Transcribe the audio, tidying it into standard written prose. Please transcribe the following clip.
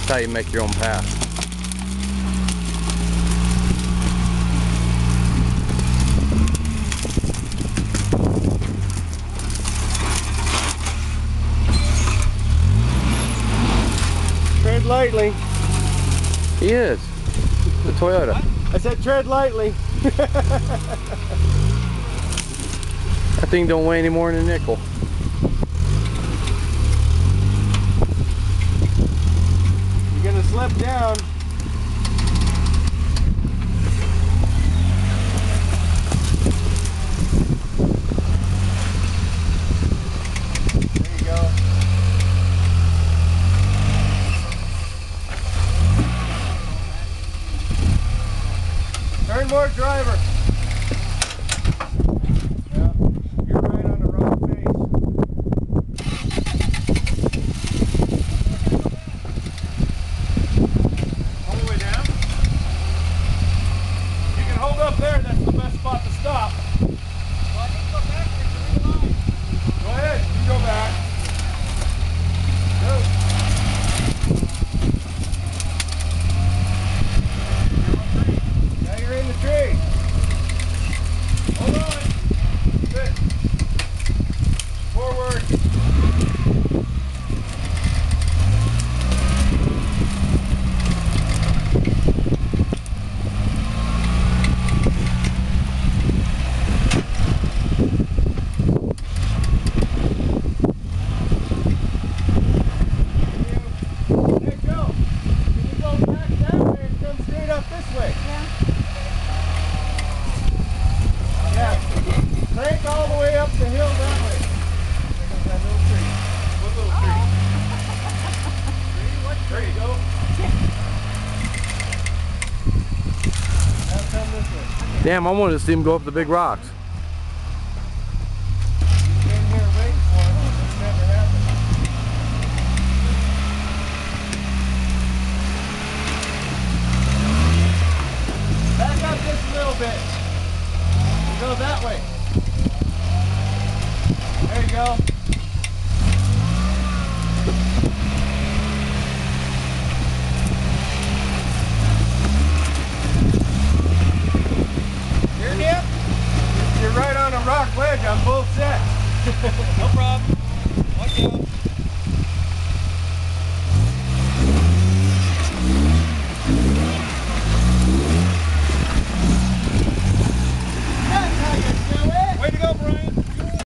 how you make your own path. Tread lightly. He is. The Toyota. I said tread lightly. That thing don't weigh any more than a nickel. You're gonna slip down. There you go. Turn more, driver. Yeah, you're right on the wrong face. All the way down. You can hold up there. That's the best spot to stop. Well, I need to go backwards and rewind. Go ahead. You go back. Go. Now you're in the tree. Hold on. Sit. Forward. Hey, Joe. Can you go back that way and come straight up this way? Yeah. Crank all the way up the hill that way. There's that little tree. What little tree? Tree? What tree? There you go. Now come this way. Damn, I wanted to see him go up the big rocks. You've been here waiting for it. This never happened. Back up just a little bit. Go that way. There you go. Here, Nip? You're right on a rock ledge on both sets. No problem. Watch out.